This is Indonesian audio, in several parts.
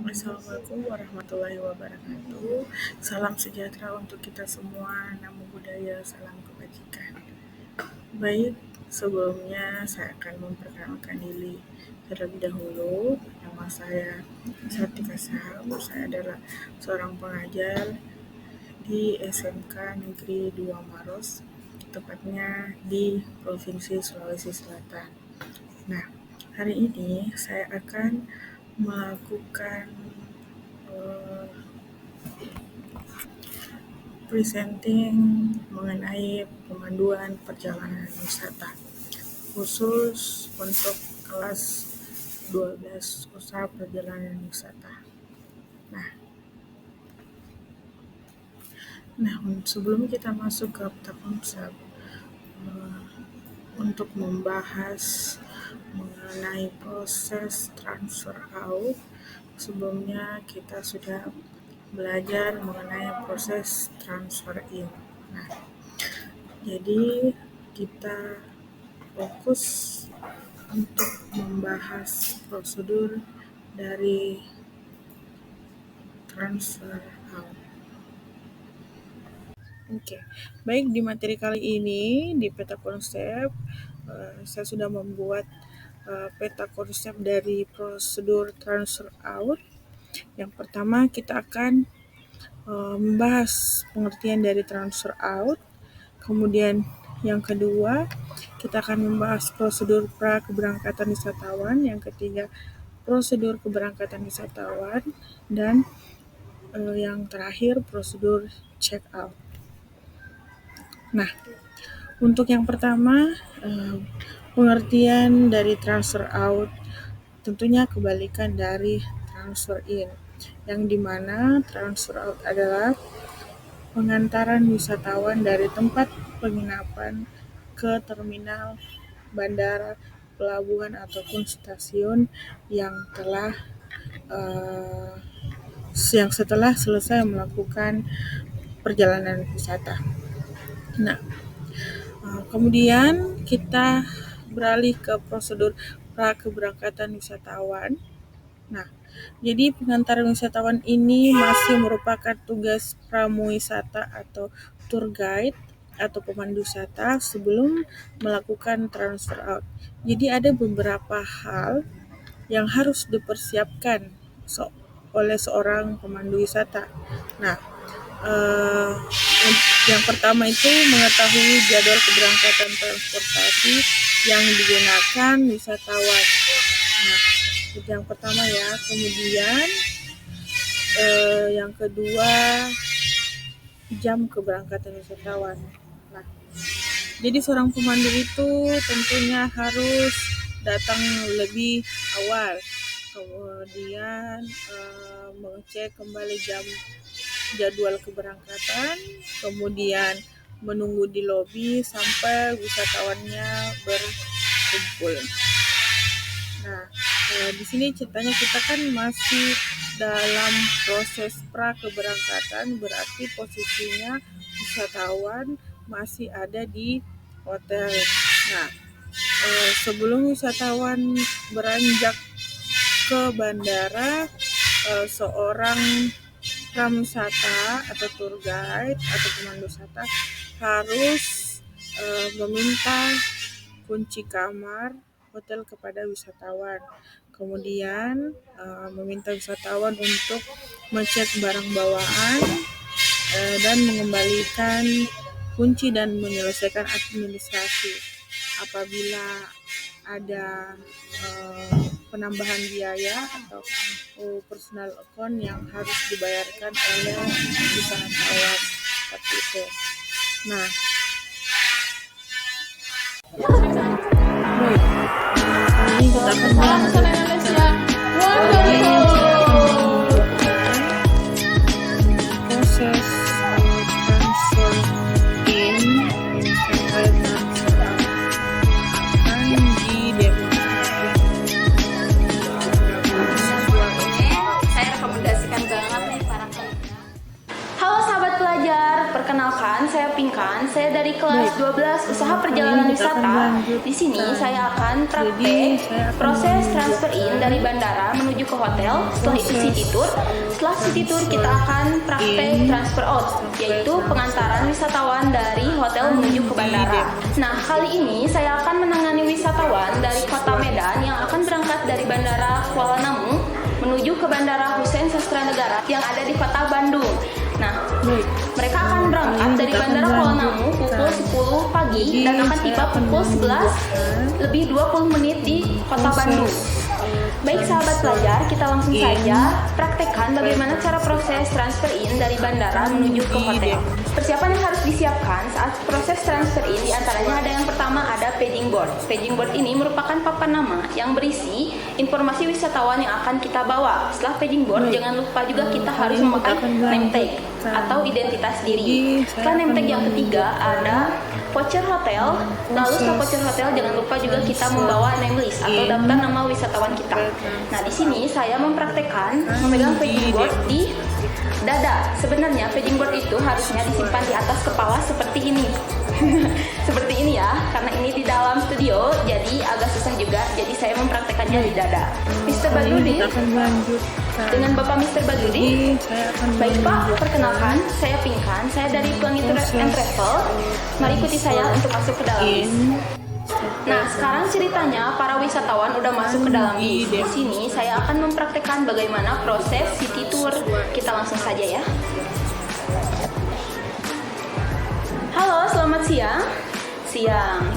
Assalamualaikum warahmatullahi wabarakatuh. Salam sejahtera untuk kita semua. Namo Buddhaya, salam kebajikan. Baik, sebelumnya saya akan memperkenalkan diri terlebih dahulu. Nama saya Sartika Sam. Saya adalah seorang pengajar di SMK Negeri 2 Maros, tepatnya di Provinsi Sulawesi Selatan. Nah, hari ini saya akan melakukan presenting mengenai pemanduan perjalanan wisata khusus untuk kelas 12 usaha perjalanan wisata. Nah, sebelum kita masuk ke peta konsep untuk membahas mengenai proses transfer out, sebelumnya kita sudah belajar mengenai proses transfer in. Nah, jadi kita fokus untuk membahas prosedur dari transfer out. Oke, baik, di materi kali ini di peta konsep saya sudah membuat peta konsep dari prosedur transfer out. Yang pertama kita akan membahas pengertian dari transfer out. Kemudian yang kedua kita akan membahas prosedur pra keberangkatan wisatawan. Yang ketiga prosedur keberangkatan wisatawan, dan yang terakhir prosedur check out. Nah, untuk yang pertama pengertian dari transfer out tentunya kebalikan dari transfer in, yang dimana transfer out adalah pengantaran wisatawan dari tempat penginapan ke terminal, bandara, pelabuhan ataupun stasiun yang setelah selesai melakukan perjalanan wisata. Nah, kemudian kita beralih ke prosedur pra keberangkatan wisatawan. Nah, jadi pengantar wisatawan ini masih merupakan tugas pramuwisata atau tour guide atau pemandu wisata sebelum melakukan transfer out. Jadi ada beberapa hal yang harus dipersiapkan oleh seorang pemandu wisata. Nah, yang pertama itu mengetahui jadwal keberangkatan transportasi yang digunakan wisatawan. Nah, itu yang pertama ya. Kemudian yang kedua jam keberangkatan wisatawan. Nah, jadi seorang pemandu itu tentunya harus datang lebih awal. Kemudian mengecek kembali jadwal keberangkatan, kemudian menunggu di lobi sampai wisatawannya berkumpul. Nah, di sini ceritanya kita kan masih dalam proses pra keberangkatan, berarti posisinya wisatawan masih ada di hotel. Nah, sebelum wisatawan beranjak ke bandara, seorang prawisata atau tour guide atau pemandu wisata harus meminta kunci kamar hotel kepada wisatawan. Kemudian meminta wisatawan untuk mengecek barang bawaan dan mengembalikan kunci dan menyelesaikan administrasi. Apabila ada penambahan biaya atau personal account yang harus dibayarkan oleh wisatawan, seperti itu. Nah, ini kita akan melanjutkan proses transfer in sampai transfer out akan saya rekomendasikan banget nih para kalian. Halo sahabat pelajar, perkenalkan saya Pinkan. perkenalkan, saya dari kelas 12 Usaha Perjalanan Wisata. Di sini saya akan praktek proses transfer in dari bandara menuju ke hotel. Setelah itu city tour. Setelah city tour kita akan praktek transfer out, yaitu pengantaran wisatawan dari hotel menuju ke bandara. Nah, kali ini saya akan menangani wisatawan dari kota Medan yang akan berangkat dari bandara Kuala Namu menuju ke bandara Hussein Sastranegara yang ada di kota Bandung. Nah, mereka akan berangkat dari bandara Kuala Namu pukul 10 pagi dan akan tiba pukul 11 lebih 20 menit di kota Bandung. Baik sahabat pelajar, kita langsung saja praktekkan bagaimana cara proses transfer in dari bandara menuju ke hotel. Persiapan yang harus disiapkan saat proses transfer in diantaranya ada yang pertama ada paging board. Paging board ini merupakan papan nama yang berisi informasi wisatawan yang akan kita bawa. Setelah paging board, jangan lupa juga kita harus memakai name tag atau identitas diri. Setelah name tag yang ketiga ada voucher hotel. Lalu setelah voucher hotel jangan lupa juga kita membawa name list atau daftar nama wisatawan kita. Nah, di sini saya mempraktekkan memegang paging board di dada. Sebenarnya paging board itu harusnya disimpan di atas kepala seperti ini. Seperti ini ya, karena ini di dalam studio jadi agak susah juga. Jadi saya mempraktekannya di dada. Mr. Badrudin, dengan Bapak Mr. Badrudin. Baik Pak, perkenalkan, saya Pinkan. Saya dari Pelangi Tour and Travel. Mari ikuti saya untuk masuk ke dalam bis. Nah, sekarang ceritanya para wisatawan udah masuk ke dalam bis. Di sini saya akan mempraktekkan bagaimana proses city tour. Kita langsung saja ya. Halo, selamat siang.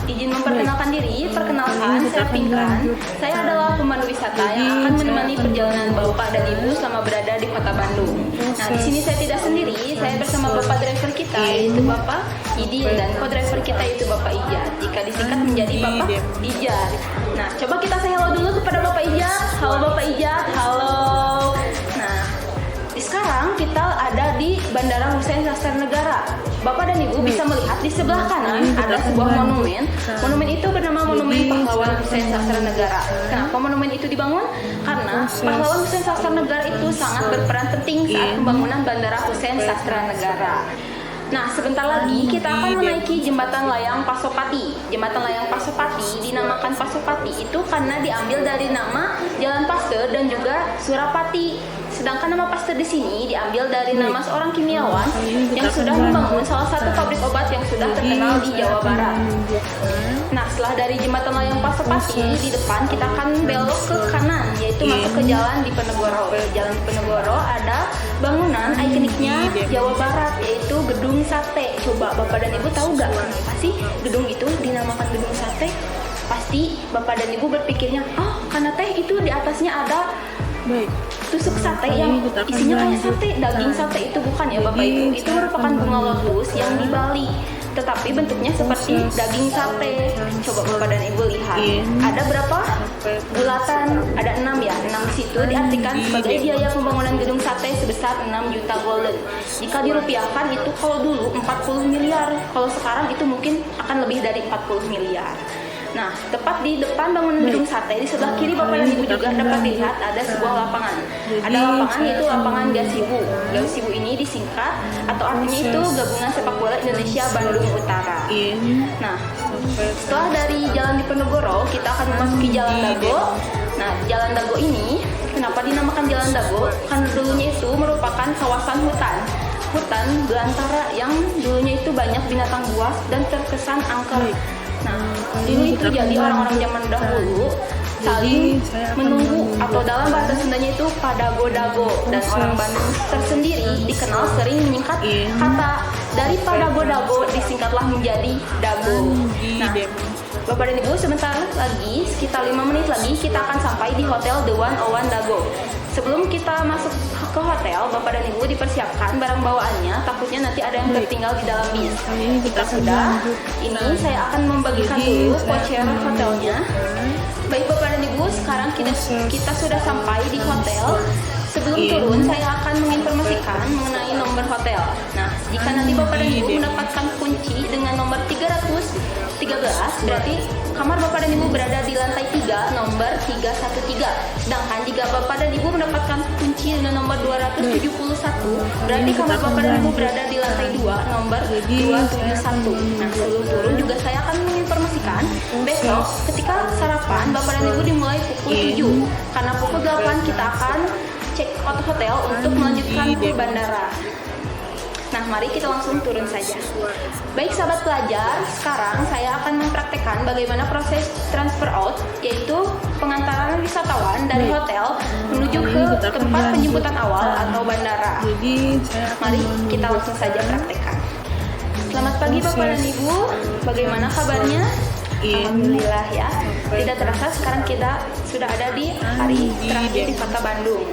Izin memperkenalkan diri. Perkenalkan, saya Pinkan. Saya adalah pemandu wisata yang akan menemani perjalanan Bapak dan Ibu selama berada di Kota Bandung. Nah, di sini saya tidak sendiri. Saya bersama Bapak driver kita yaitu Bapak Idin dan co-driver kita yaitu Bapak Ijat. Jika disingkat menjadi Bapak Ijat. Nah, coba kita say hello dulu kepada Bapak Ijat. Halo Bapak Ijat. Halo. Nah, sekarang kita ada di Bandara Hussein Sastranegara. Bapak dan Ibu bisa melihat di sebelah kanan ada sebuah monumen. Monumen itu bernama Monumen Pahlawan Hussein Sastranegara. Kenapa monumen itu dibangun? Karena pahlawan Hussein Sastranegara itu sangat berperan penting saat pembangunan Bandara Hussein Sastranegara. Nah, sebentar lagi kita akan menaiki jembatan layang Pasopati. Jembatan layang Pasopati dinamakan Pasopati itu karena diambil dari nama Jalan Pasteur dan juga Surapati. Sedangkan nama Pasteur di sini diambil dari nama seorang kimiawan yang sudah membangun salah satu pabrik obat yang sudah terkenal di Jawa Barat. Nah, setelah dari jembatan layang Pasopati di depan kita akan belok ke kanan yaitu masuk ke jalan Diponegoro. Jalan Diponegoro ada bangunan ikoniknya Jawa Barat yaitu Gedung Sate. Coba Bapak dan Ibu tahu gak kenapa sih gedung itu dinamakan Gedung Sate? Pasti Bapak dan Ibu berpikirnya, oh karena teh itu di atasnya ada tusuk sate yang isinya kayak sate, daging sate. Itu bukan ya Bapak Ibu, itu merupakan bunga lotus yang di Bali, tetapi bentuknya seperti daging sate. Coba Bapak dan Ibu lihat, ada berapa bulatan? Ada 6 ya, 6 di situ diartikan sebagai biaya pembangunan gedung sate sebesar 6 juta golden. Jika dirupiahkan itu kalau dulu 40 miliar, kalau sekarang itu mungkin akan lebih dari 40 miliar. Nah, tepat di depan bangunan gedung sate, di sebelah kiri Bapak dan Ibu juga dapat dilihat ada sebuah lapangan. Ada lapangan yaitu lapangan Gasibu. Gasibu ini disingkat atau artinya itu Gabungan Sepak Bola Indonesia Bandung Utara. Nah, setelah dari Jalan Diponegoro, kita akan memasuki Jalan Dago. Nah, Jalan Dago ini kenapa dinamakan Jalan Dago? Karena dulunya itu merupakan kawasan hutan belantara yang dulunya itu banyak binatang buas dan terkesan angker. Nah, dulu itu jadi orang-orang zaman dahulu saling menunggu atau dalam bahasa Sundanya itu padago-dago, dan orang Bandung tersendiri dikenal sering menyingkat kata dari padago-dago disingkatlah menjadi dago. Nah, Bapak dan Ibu, sebentar lagi sekitar 5 menit lagi kita akan sampai di Hotel The 101 Dago. Sebelum kita masuk ke hotel, Bapak dan Ibu dipersiapkan barang bawaannya, takutnya nanti ada yang tertinggal di dalam bis. Jika sudah, ini saya akan membagikan dulu voucher hotelnya. Baik Bapak dan Ibu, sekarang kita sudah sampai di hotel. Sebelum turun, saya akan menginformasikan mengenai nomor hotel. Nah, jika nanti Bapak dan Ibu mendapatkan kunci dengan nomor 300 13, berarti kamar Bapak dan Ibu berada di lantai 3, nomor 313. Sedangkan jika Bapak dan Ibu mendapatkan kunci dengan nomor 271, berarti kamar Bapak dan Ibu berada di lantai 2, nomor 271. Nah, sebelum turun juga saya akan menginformasikan, besok ketika sarapan Bapak dan Ibu dimulai pukul 7. Karena pukul 8 kita akan check out hotel untuk melanjutkan ke bandara. Nah, mari kita langsung turun saja. Baik sahabat pelajar, sekarang saya akan mempraktekkan bagaimana proses transfer out, yaitu pengantaran wisatawan dari hotel menuju ke tempat penjemputan awal atau bandara. Mari kita langsung saja praktekkan. Selamat pagi Bapak dan Ibu, bagaimana kabarnya? Alhamdulillah ya. Tidak terasa sekarang kita sudah ada di hari terakhir di Kota Bandung.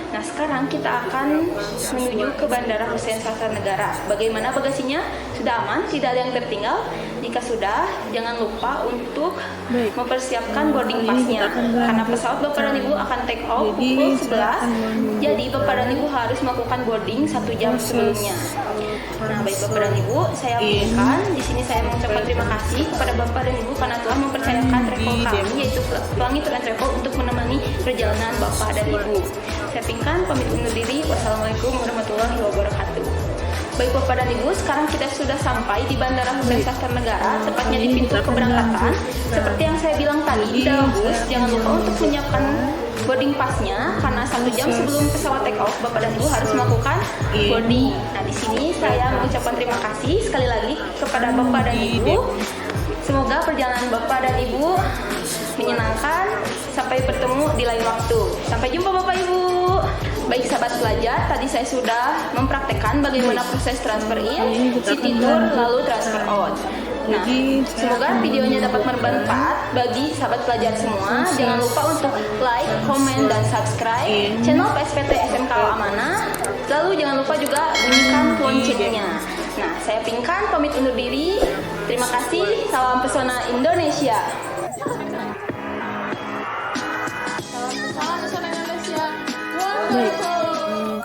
Nah, sekarang kita akan menuju ke Bandara Hussein Sastra-Negara. Bagaimana bagasinya? Sudah aman? Tidak ada yang tertinggal? Jika sudah, jangan lupa untuk mempersiapkan boarding pass-nya. Karena pesawat Bapak dan Ibu akan take off pukul 11. Jadi, Bapak dan Ibu harus melakukan boarding 1 jam sebelumnya. Nah, baik Bapak dan Ibu, saya pinkan. Di sini saya mengucapkan terima kasih kepada Bapak dan Ibu karena telah mempercayakan travel kami, yaitu Pelangi Tour and Travel, untuk menemani perjalanan Bapak dan Ibu. Saya pinkan, pamit undur diri. Wassalamualaikum warahmatullahi wabarakatuh. Baik Bapak dan Ibu, sekarang kita sudah sampai di Bandara Hussein Sastra-Negara, tepatnya di pintu keberangkatan. Seperti yang saya bilang tadi, di dalam bus jangan lupa untuk menyiapkan boarding pass-nya, karena 1 jam sebelum pesawat take off Bapak dan Ibu harus melakukan boarding. Nah, di sini saya mengucapkan terima kasih sekali lagi kepada Bapak dan Ibu. Semoga perjalanan Bapak dan Ibu menyenangkan. Sampai bertemu di lain waktu. Sampai jumpa Bapak Ibu. Baik sahabat pelajar, tadi saya sudah mempraktekkan bagaimana proses transfer in, city tour, lalu transfer out. Nah, semoga videonya dapat bermanfaat bagi sahabat pelajar semua. Jangan lupa untuk like, komen, dan subscribe channel PSPT SMK Amanah. Lalu jangan lupa juga bunyikan loncengnya. Nah, saya Pinkan pamit undur diri. Terima kasih. Salam pesona Indonesia. Salam pesona Indonesia.